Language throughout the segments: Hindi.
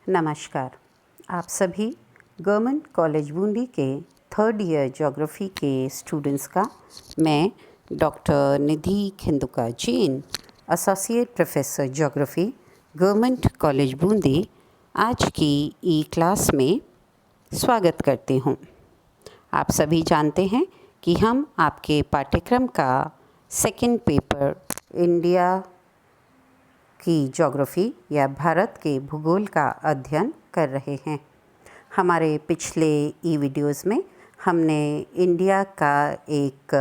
नमस्कार। आप सभी गवर्नमेंट कॉलेज बूंदी के थर्ड ईयर ज्योग्राफी के स्टूडेंट्स का मैं doctor Nidhi Khinduka Jain, associate professor geography, government college Bundi, आज की ई क्लास में स्वागत करती हूँ। आप सभी जानते हैं कि हम आपके पाठ्यक्रम का सेकंड पेपर इंडिया की ज्योग्राफी या भारत के भूगोल का अध्ययन कर रहे हैं। हमारे पिछले ई वीडियोज़ में हमने इंडिया का एक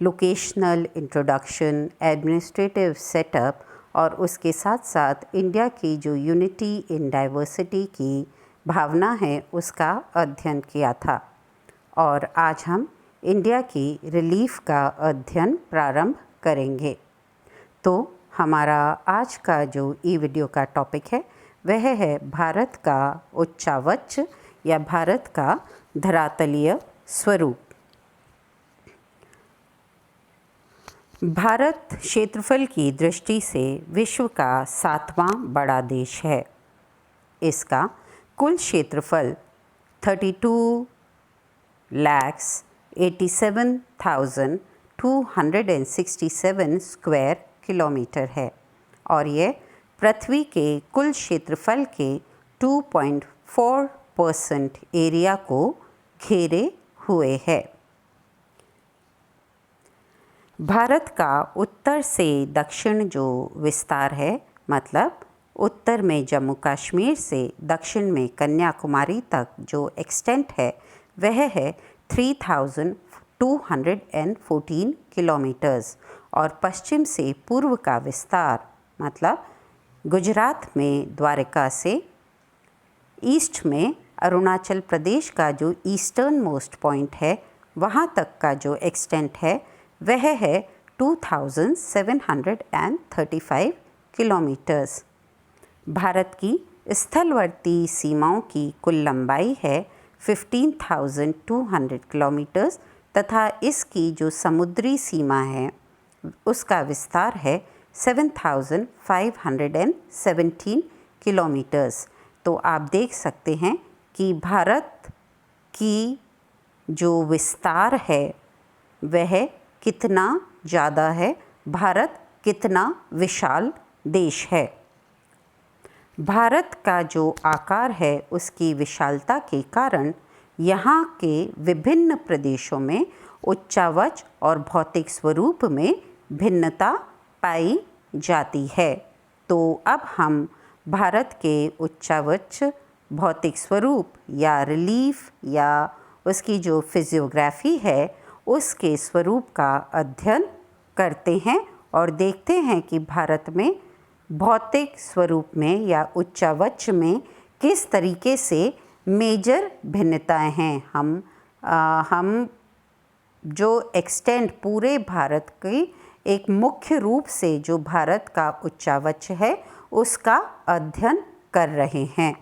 लोकेशनल इंट्रोडक्शन, एडमिनिस्ट्रेटिव सेटअप और उसके साथ साथ इंडिया की जो यूनिटी इन डाइवर्सिटी की भावना है उसका अध्ययन किया था। और आज हम इंडिया की रिलीफ का अध्ययन प्रारंभ करेंगे। तो हमारा आज का जो ई वीडियो का टॉपिक है वह है भारत का उच्चावच या भारत का धरातलीय स्वरूप। भारत क्षेत्रफल की दृष्टि से विश्व का 7वां बड़ा देश है। इसका कुल क्षेत्रफल 32,87,267 स्क्वायर किलोमीटर है और यह पृथ्वी के कुल क्षेत्रफल के 2.4% एरिया को घेरे हुए है। भारत का उत्तर से दक्षिण जो विस्तार है, मतलब उत्तर में जम्मू कश्मीर से दक्षिण में कन्याकुमारी तक जो एक्सटेंट है वह है 3,214 किलोमीटर्स और पश्चिम से पूर्व का विस्तार मतलब गुजरात में द्वारका से ईस्ट में अरुणाचल प्रदेश का जो ईस्टर्न मोस्ट पॉइंट है वहाँ तक का जो एक्सटेंट है वह है 2,735 किलोमीटर्स। भारत की स्थलवर्ती सीमाओं की कुल लंबाई है 15,200 किलोमीटर्स तथा इसकी जो समुद्री सीमा है उसका विस्तार है 7,517 किलोमीटर्स। तो आप देख सकते हैं कि भारत की जो विस्तार है वह कितना ज़्यादा है, भारत कितना विशाल देश है। भारत का जो आकार है उसकी विशालता के कारण यहाँ के विभिन्न प्रदेशों में उच्चावच और भौतिक स्वरूप में भिन्नता पाई जाती है। तो अब हम भारत के उच्चावच, भौतिक स्वरूप या रिलीफ या उसकी जो फिजियोग्राफी है उसके स्वरूप का अध्ययन करते हैं और देखते हैं कि भारत में भौतिक स्वरूप में या उच्चावच में किस तरीके से मेजर भिन्नताएं हैं। हम जो एक्सटेंड पूरे भारत की एक मुख्य रूप से जो भारत का उच्चावच है उसका अध्ययन कर रहे हैं।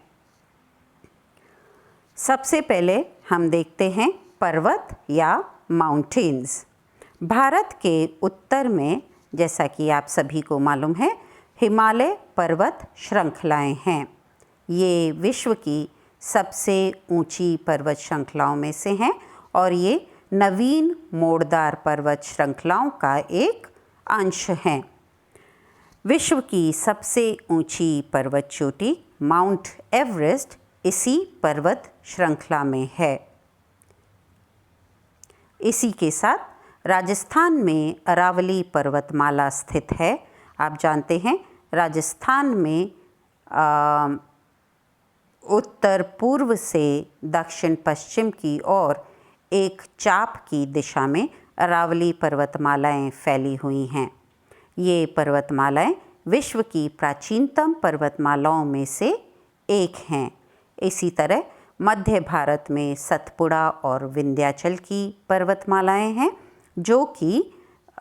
सबसे पहले हम देखते हैं पर्वत या माउंटेन्स। भारत के उत्तर में, जैसा कि आप सभी को मालूम है, हिमालय पर्वत श्रृंखलाएं हैं। ये विश्व की सबसे ऊंची पर्वत श्रृंखलाओं में से हैं और ये नवीन मोड़दार पर्वत श्रृंखलाओं का एक अंश हैं। विश्व की सबसे ऊंची पर्वत चोटी माउंट एवरेस्ट इसी पर्वत श्रृंखला में है। इसी के साथ राजस्थान में अरावली पर्वतमाला स्थित है। आप जानते हैं राजस्थान में उत्तर पूर्व से दक्षिण पश्चिम की ओर एक चाप की दिशा में अरावली पर्वतमालाएं फैली हुई हैं। ये पर्वतमालाएं विश्व की प्राचीनतम पर्वतमालाओं में से एक हैं। इसी तरह मध्य भारत में सतपुड़ा और विंध्याचल की पर्वतमालाएं हैं जो कि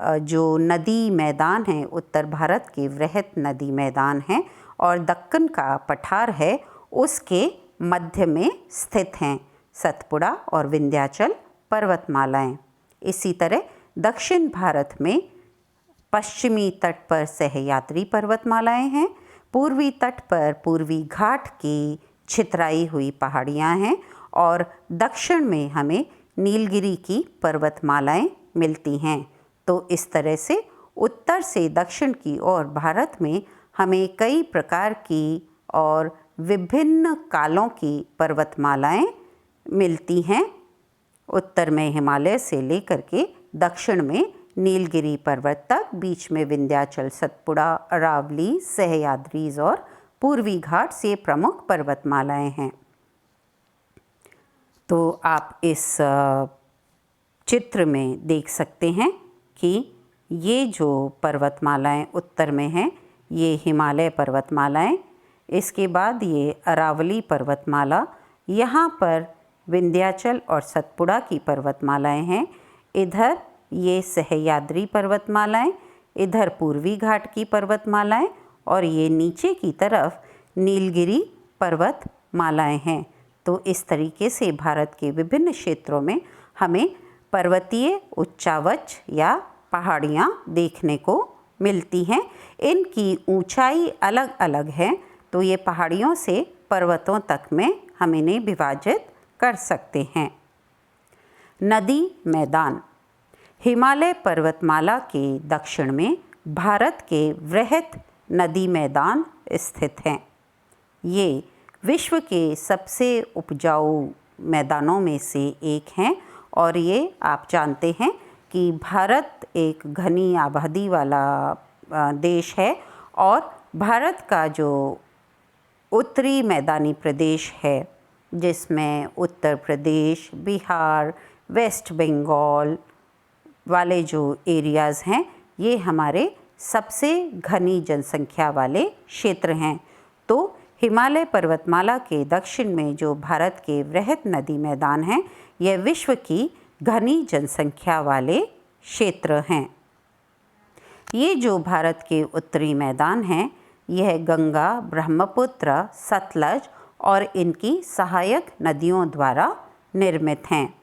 जो नदी मैदान हैं, उत्तर भारत के वृहद नदी मैदान हैं और दक्कन का पठार है उसके मध्य में स्थित हैं सतपुड़ा और विंध्याचल पर्वतमालाएं। इसी तरह दक्षिण भारत में पश्चिमी तट पर सहयात्री पर्वतमालाएं हैं। पूर्वी तट पर पूर्वी घाट की छितराई हुई पहाड़ियाँ हैं और दक्षिण में हमें नीलगिरी की पर्वतमालाएं मिलती हैं। तो इस तरह से उत्तर से दक्षिण की ओर भारत में हमें कई प्रकार की और विभिन्न कालों की पर्वतमालाएं मिलती हैं। उत्तर में हिमालय से लेकर के दक्षिण में नीलगिरी पर्वत तक, बीच में विंध्याचल, सतपुड़ा, अरावली, सह्याद्रीज और पूर्वी घाट ये प्रमुख पर्वतमालाएं हैं। तो आप इस चित्र में देख सकते हैं कि ये जो पर्वतमालाएं उत्तर में हैं ये हिमालय पर्वतमालाएं, इसके बाद ये अरावली पर्वतमाला, यहाँ पर विंध्याचल और सतपुड़ा की पर्वतमालाएं हैं, इधर ये सह्याद्री पर्वतमालाएं, इधर पूर्वी घाट की पर्वतमालाएं और ये नीचे की तरफ नीलगिरी पर्वतमालाएं हैं। तो इस तरीके से भारत के विभिन्न क्षेत्रों में हमें पर्वतीय उच्चावच या पहाड़ियाँ देखने को मिलती हैं। इनकी ऊंचाई अलग अलग है, तो ये पहाड़ियों से पर्वतों तक में हम इन्हें विभाजित कर सकते हैं। नदी मैदान। हिमालय पर्वतमाला के दक्षिण में भारत के वृहद नदी मैदान स्थित हैं। ये विश्व के सबसे उपजाऊ मैदानों में से एक हैं और ये आप जानते हैं कि भारत एक घनी आबादी वाला देश है और भारत का जो उत्तरी मैदानी प्रदेश है, जिसमें उत्तर प्रदेश, बिहार, वेस्ट बंगाल वाले जो एरियाज़ हैं, ये हमारे सबसे घनी जनसंख्या वाले क्षेत्र हैं। तो हिमालय पर्वतमाला के दक्षिण में जो भारत के वृहद नदी मैदान हैं, यह विश्व की घनी जनसंख्या वाले क्षेत्र हैं। ये जो भारत के उत्तरी मैदान हैं, यह गंगा, ब्रह्मपुत्र, सतलज और इनकी सहायक नदियों द्वारा निर्मित हैं।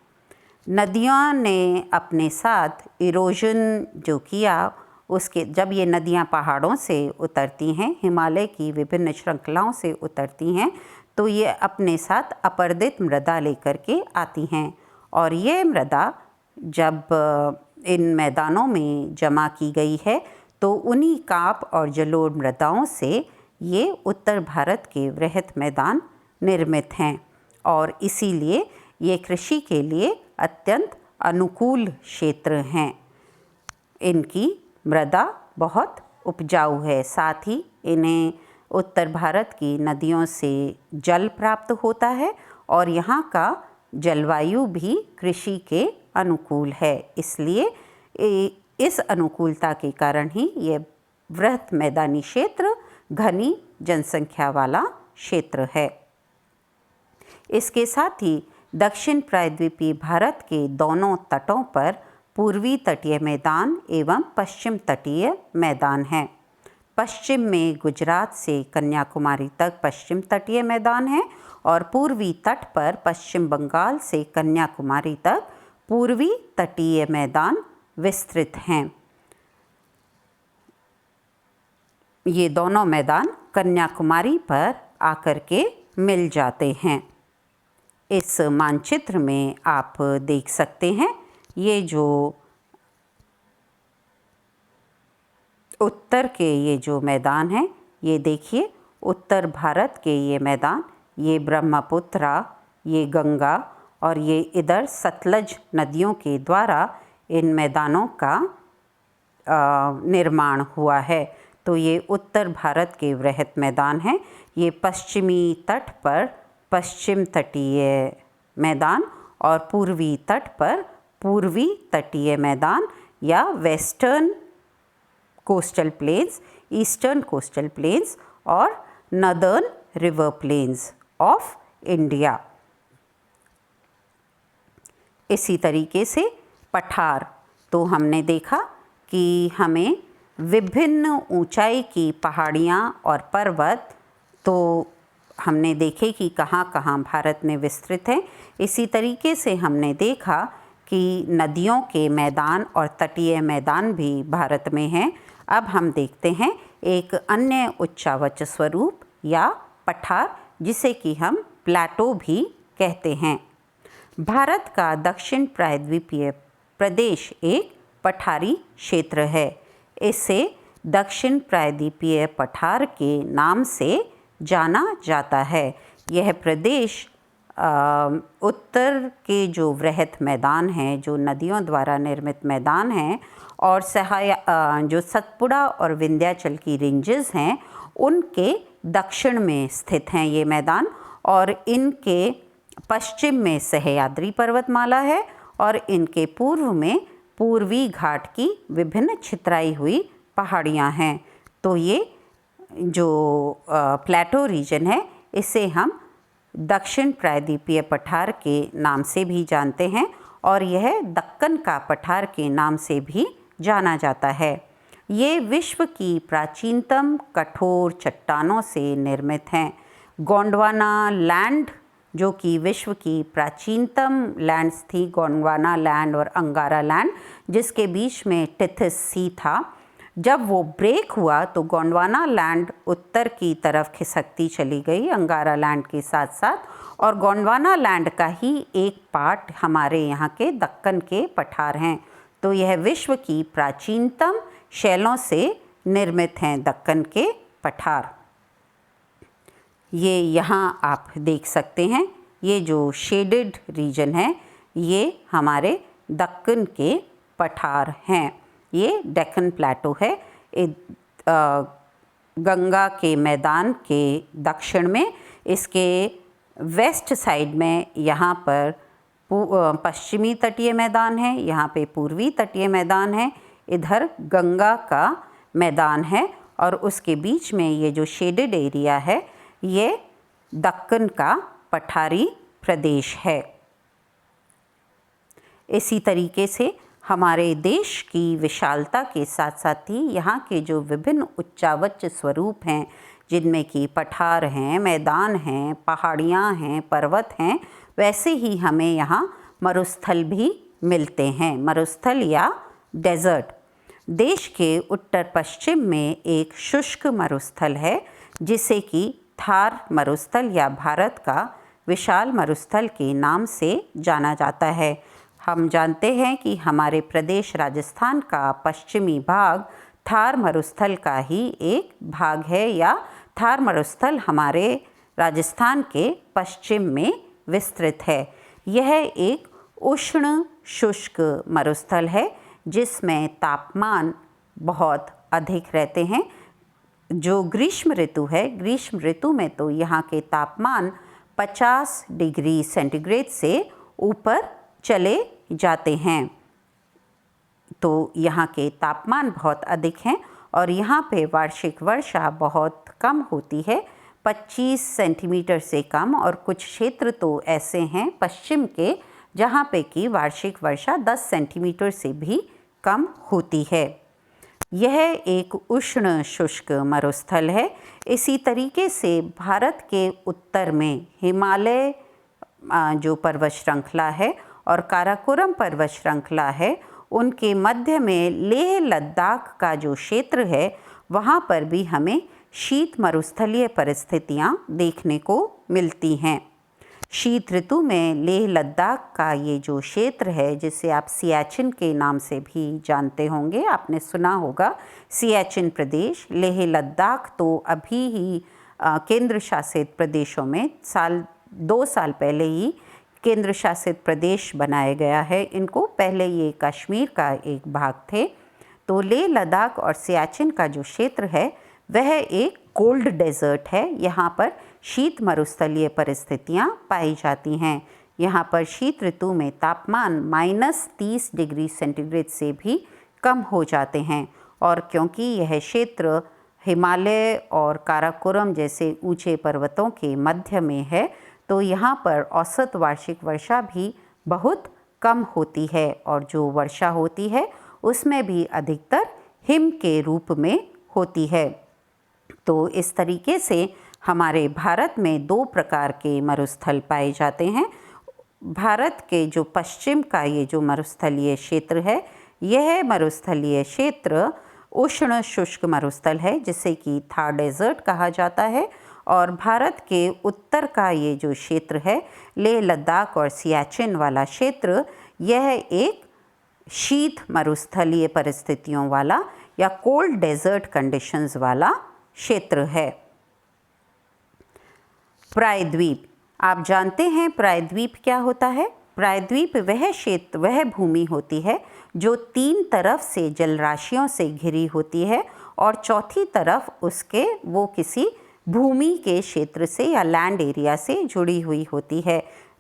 नदियों ने अपने साथ इरोजन जो किया, उसके जब ये नदियाँ पहाड़ों से उतरती हैं, हिमालय की विभिन्न श्रृंखलाओं से उतरती हैं, तो ये अपने साथ अपरदित मृदा लेकर के आती हैं और ये मृदा जब इन मैदानों में जमा की गई है, तो उन्हीं काप और जलोढ़ मृदाओं से ये उत्तर भारत के वृहद मैदान निर्मित हैं और इसीलिए ये कृषि के लिए अत्यंत अनुकूल क्षेत्र हैं। इनकी मृदा बहुत उपजाऊ है, साथ ही इन्हें उत्तर भारत की नदियों से जल प्राप्त होता है और यहाँ का जलवायु भी कृषि के अनुकूल है। इसलिए इस अनुकूलता के कारण ही ये वृहद मैदानी क्षेत्र घनी जनसंख्या वाला क्षेत्र है। इसके साथ ही दक्षिण प्रायद्वीपीय भारत के दोनों तटों पर पूर्वी तटीय मैदान एवं पश्चिम तटीय मैदान हैं। पश्चिम में गुजरात से कन्याकुमारी तक पश्चिम तटीय मैदान है और पूर्वी तट पर पश्चिम बंगाल से कन्याकुमारी तक पूर्वी तटीय मैदान विस्तृत हैं। ये दोनों मैदान कन्याकुमारी पर आकर के मिल जाते हैं। इस मानचित्र में आप देख सकते हैं, ये जो उत्तर के ये जो मैदान हैं, ये देखिए उत्तर भारत के ये मैदान, ये ब्रह्मपुत्रा, ये गंगा और ये इधर सतलज नदियों के द्वारा इन मैदानों का निर्माण हुआ है। तो ये उत्तर भारत के वृहद मैदान हैं। ये पश्चिमी तट पर पश्चिम तटीय मैदान और पूर्वी तट पर पूर्वी तटीय मैदान या western coastal plains, eastern coastal plains और northern river plains of India. इसी तरीके से पठार, तो हमने देखा कि हमें विभिन्न ऊंचाई की पहाड़ियाँ और पर्वत तो हमने देखे कि कहाँ कहाँ भारत में विस्तृत हैं। इसी तरीके से हमने देखा कि नदियों के मैदान और तटीय मैदान भी भारत में हैं। अब हम देखते हैं एक अन्य उच्चावच स्वरूप या पठार, जिसे कि हम प्लेटो भी कहते हैं। भारत का दक्षिण प्रायद्वीपीय प्रदेश एक पठारी क्षेत्र है। इसे दक्षिण प्रायद्वीपीय पठार के नाम से जाना जाता है। यह प्रदेश उत्तर के जो वृहत मैदान हैं, जो नदियों द्वारा निर्मित मैदान हैं, और जो सतपुड़ा और विंध्याचल की रेंजेस हैं, उनके दक्षिण में स्थित हैं ये मैदान, और इनके पश्चिम में सह्याद्री पर्वतमाला है और इनके पूर्व में पूर्वी घाट की विभिन्न छितराई हुई पहाड़ियाँ हैं। तो ये जो प्लेटो रीजन है, इसे हम दक्षिण प्रायद्वीपीय पठार के नाम से भी जानते हैं और यह दक्कन का पठार के नाम से भी जाना जाता है। ये विश्व की प्राचीनतम कठोर चट्टानों से निर्मित हैं। गोंडवाना लैंड, जो कि विश्व की प्राचीनतम लैंड्स थी, गोंडवाना लैंड और अंगारा लैंड, जिसके बीच में टिथिस सी था, जब वो ब्रेक हुआ तो गोंडवाना लैंड उत्तर की तरफ खिसकती चली गई अंगारा लैंड के साथ साथ, और गोंडवाना लैंड का ही एक पार्ट हमारे यहाँ के दक्कन के पठार हैं। तो यह विश्व की प्राचीनतम शैलों से निर्मित हैं दक्कन के पठार। ये यहाँ आप देख सकते हैं, ये जो शेडेड रीजन है, ये हमारे दक्कन के पठार हैं। ये डेक्कन प्लेटो है। गंगा के मैदान के दक्षिण में, इसके वेस्ट साइड में यहाँ पर पश्चिमी तटीय मैदान है, यहाँ पे पूर्वी तटीय मैदान है, इधर गंगा का मैदान है, और उसके बीच में ये जो शेडेड एरिया है, ये दक्कन का पठारी प्रदेश है। इसी तरीके से हमारे देश की विशालता के साथ साथ ही यहाँ के जो विभिन्न उच्चावच स्वरूप हैं, जिनमें कि पठार हैं, मैदान हैं, पहाड़ियाँ हैं, पर्वत हैं, वैसे ही हमें यहाँ मरुस्थल भी मिलते हैं, मरुस्थल या डेजर्ट। देश के उत्तर पश्चिम में एक शुष्क मरुस्थल है, जिसे कि थार मरुस्थल या भारत का विशाल मरुस्थल के नाम से जाना जाता है। हम जानते हैं कि हमारे प्रदेश राजस्थान का पश्चिमी भाग थार मरुस्थल का ही एक भाग है, या थार मरुस्थल हमारे राजस्थान के पश्चिम में विस्तृत है। यह एक उष्ण शुष्क मरुस्थल है, जिसमें तापमान बहुत अधिक रहते हैं। जो ग्रीष्म ऋतु है, ग्रीष्म ऋतु में तो यहाँ के तापमान 50 डिग्री सेंटीग्रेड से ऊपर चले जाते हैं। तो यहाँ के तापमान बहुत अधिक हैं और यहाँ पे वार्षिक वर्षा बहुत कम होती है, 25 सेंटीमीटर से कम, और कुछ क्षेत्र तो ऐसे हैं पश्चिम के जहाँ पे कि वार्षिक वर्षा 10 सेंटीमीटर से भी कम होती है। यह एक उष्ण शुष्क मरुस्थल है। इसी तरीके से भारत के उत्तर में हिमालय जो पर्वत श्रृंखला है और काराकोरम पर्वत श्रृंखला है, उनके मध्य में लेह लद्दाख का जो क्षेत्र है, वहाँ पर भी हमें शीत मरुस्थलीय परिस्थितियाँ देखने को मिलती हैं। शीत ऋतु में लेह लद्दाख का ये जो क्षेत्र है, जिसे आप सियाचिन के नाम से भी जानते होंगे, आपने सुना होगा सियाचिन प्रदेश, लेह लद्दाख तो अभी ही केंद्र शासित प्रदेशों में 2 साल पहले ही केंद्र शासित प्रदेश बनाया गया है इनको। पहले ये कश्मीर का एक भाग थे। तो लेह लद्दाख और सियाचिन का जो क्षेत्र है वह एक कोल्ड डेजर्ट है। यहाँ पर शीत मरुस्थलीय परिस्थितियाँ पाई जाती हैं। यहाँ पर शीत ऋतु में तापमान -30 डिग्री सेंटीग्रेड से भी कम हो जाते हैं, और क्योंकि यह क्षेत्र हिमालय और काराकोरम जैसे ऊंचे पर्वतों के मध्य में है, तो यहाँ पर औसत वार्षिक वर्षा भी बहुत कम होती है, और जो वर्षा होती है उसमें भी अधिकतर हिम के रूप में होती है। तो इस तरीके से हमारे भारत में 2 प्रकार के मरुस्थल पाए जाते हैं। भारत के जो पश्चिम का ये जो मरुस्थलीय क्षेत्र है, यह मरुस्थलीय क्षेत्र उष्ण शुष्क मरुस्थल है, जिसे कि थार डेजर्ट कहा जाता है, और भारत के उत्तर का ये जो क्षेत्र है, लेह लद्दाख और सियाचिन वाला क्षेत्र, यह एक शीत मरुस्थलीय परिस्थितियों वाला या कोल्ड डेजर्ट कंडीशंस वाला क्षेत्र है। प्रायद्वीप, आप जानते हैं प्रायद्वीप क्या होता है? प्रायद्वीप वह क्षेत्र, वह भूमि होती है जो 3 तरफ से जलराशियों से घिरी होती है और चौथी तरफ उसके वो किसी भूमि के क्षेत्र से या लैंड एरिया से जुड़ी हुई होती है।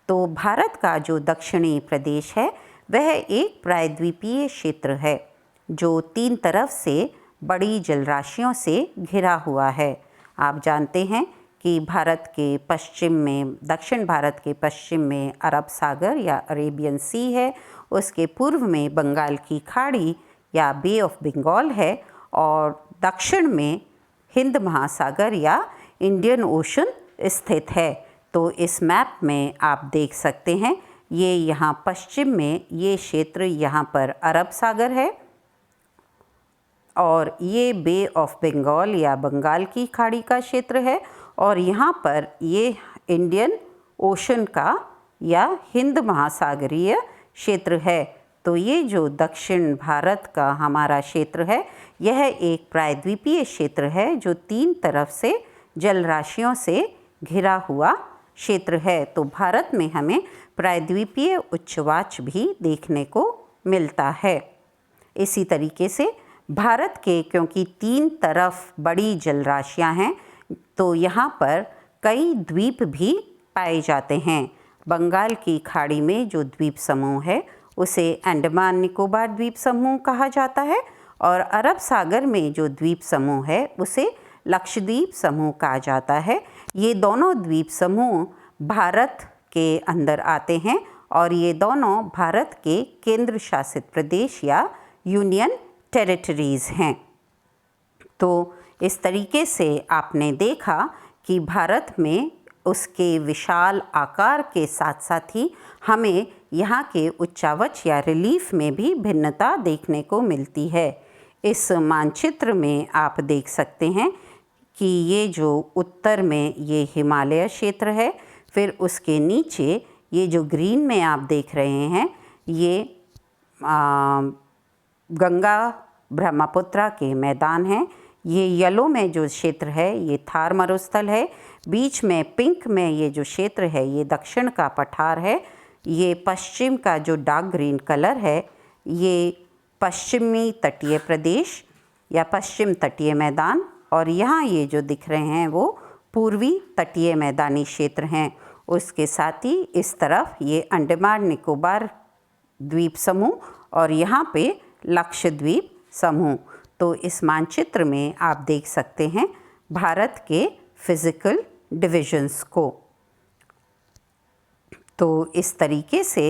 तो भारत का जो दक्षिणी प्रदेश है वह एक प्रायद्वीपीय क्षेत्र है जो 3 तरफ से बड़ी जलराशियों से घिरा हुआ है। आप जानते हैं कि भारत के पश्चिम में, दक्षिण भारत के पश्चिम में अरब सागर या अरेबियन सी है, उसके पूर्व में बंगाल की खाड़ी या बे ऑफ बंगाल है और दक्षिण में हिंद महासागर या इंडियन ओशन स्थित है। तो इस मैप में आप देख सकते हैं, ये यहाँ पश्चिम में ये क्षेत्र, यहाँ पर अरब सागर है और ये बे ऑफ बंगाल या बंगाल की खाड़ी का क्षेत्र है और यहाँ पर ये इंडियन ओशन का या हिंद महासागरीय क्षेत्र है। तो ये जो दक्षिण भारत का हमारा क्षेत्र है, यह एक प्रायद्वीपीय क्षेत्र है जो 3 तरफ से जलराशियों से घिरा हुआ क्षेत्र है। तो भारत में हमें प्रायद्वीपीय उच्चवाच भी देखने को मिलता है। इसी तरीके से भारत के, क्योंकि 3 तरफ बड़ी जलराशियां हैं, तो यहाँ पर कई द्वीप भी पाए जाते हैं। बंगाल की खाड़ी में जो द्वीप समूह है उसे अंडमान निकोबार द्वीप समूह कहा जाता है और अरब सागर में जो द्वीप समूह है उसे लक्षद्वीप समूह कहा जाता है। ये दोनों द्वीप समूह भारत के अंदर आते हैं और ये दोनों भारत के केंद्र शासित प्रदेश या यूनियन टेरिटरीज़ हैं। तो इस तरीके से आपने देखा कि भारत में उसके विशाल आकार के साथ साथ ही हमें यहाँ के उच्चावच या रिलीफ में भी भिन्नता देखने को मिलती है। इस मानचित्र में आप देख सकते हैं कि ये जो उत्तर में ये हिमालय क्षेत्र है, फिर उसके नीचे ये जो ग्रीन में आप देख रहे हैं ये गंगा ब्रह्मपुत्र के मैदान हैं। ये येलो में जो क्षेत्र है ये थार मरुस्थल है। बीच में पिंक में ये जो क्षेत्र है ये दक्षिण का पठार है। ये पश्चिम का जो डार्क ग्रीन कलर है ये पश्चिमी तटीय प्रदेश या पश्चिम तटीय मैदान, और यहाँ ये जो दिख रहे हैं वो पूर्वी तटीय मैदानी क्षेत्र हैं। उसके साथ ही इस तरफ ये अंडमान निकोबार द्वीप समूह और यहाँ पे लक्षद्वीप समूह। तो इस मानचित्र में आप देख सकते हैं भारत के फिज़िकल डिविजन्स को। तो इस तरीके से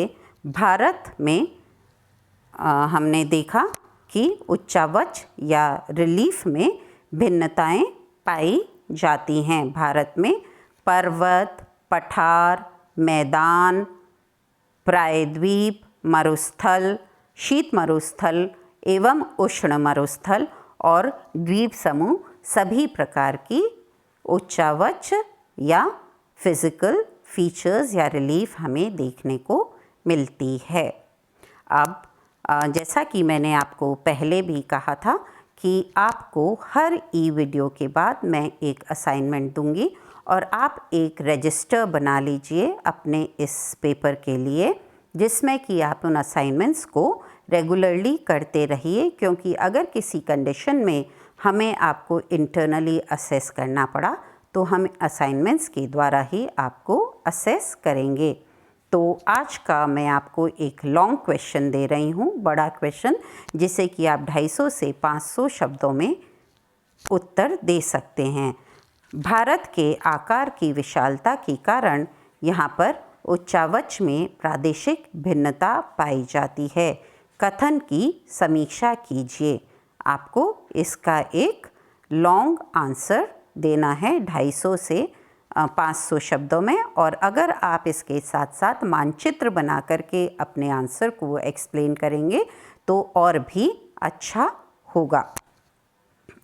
भारत में हमने देखा कि उच्चावच या रिलीफ में भिन्नताएं पाई जाती हैं। भारत में पर्वत, पठार, मैदान, प्रायद्वीप, मरुस्थल, शीत मरुस्थल एवं उष्ण मरुस्थल और द्वीप समूह सभी प्रकार की उच्चावच या फिज़िकल फीचर्स या रिलीफ हमें देखने को मिलती है। अब जैसा कि मैंने आपको पहले भी कहा था कि आपको हर ई वीडियो के बाद मैं एक असाइनमेंट दूंगी और आप एक रजिस्टर बना लीजिए अपने इस पेपर के लिए, जिसमें कि आप उन असाइनमेंट्स को रेगुलरली करते रहिए, क्योंकि अगर किसी कंडीशन में हमें आपको इंटरनली असेस करना पड़ा तो हम असाइनमेंट्स के द्वारा ही आपको असेस करेंगे। तो आज का मैं आपको एक लॉन्ग क्वेश्चन दे रही हूँ, बड़ा क्वेश्चन, जिसे कि आप 250 से 500 शब्दों में उत्तर दे सकते हैं। भारत के आकार की विशालता के कारण यहाँ पर उच्चावच में प्रादेशिक भिन्नता पाई जाती है। कथन की समीक्षा कीजिए। आपको इसका एक लॉन्ग आंसर देना है 250 से 500 शब्दों में, और अगर आप इसके साथ साथ मानचित्र बना करके अपने आंसर को एक्सप्लेन करेंगे तो और भी अच्छा होगा।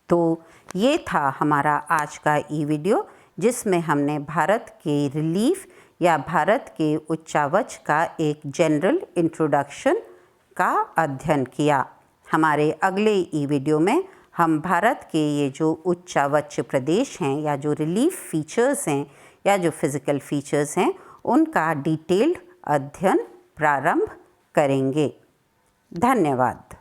तो ये था हमारा आज का ई वीडियो। जिसमें हमने भारत के रिलीफ या भारत के उच्चावच का एक जनरल इंट्रोडक्शन का अध्ययन किया। हमारे अगले ई वीडियो में हम भारत के ये जो उच्चावच प्रदेश हैं या जो रिलीफ फीचर्स हैं या जो फिज़िकल फीचर्स हैं उनका डिटेल्ड अध्ययन प्रारंभ करेंगे। धन्यवाद।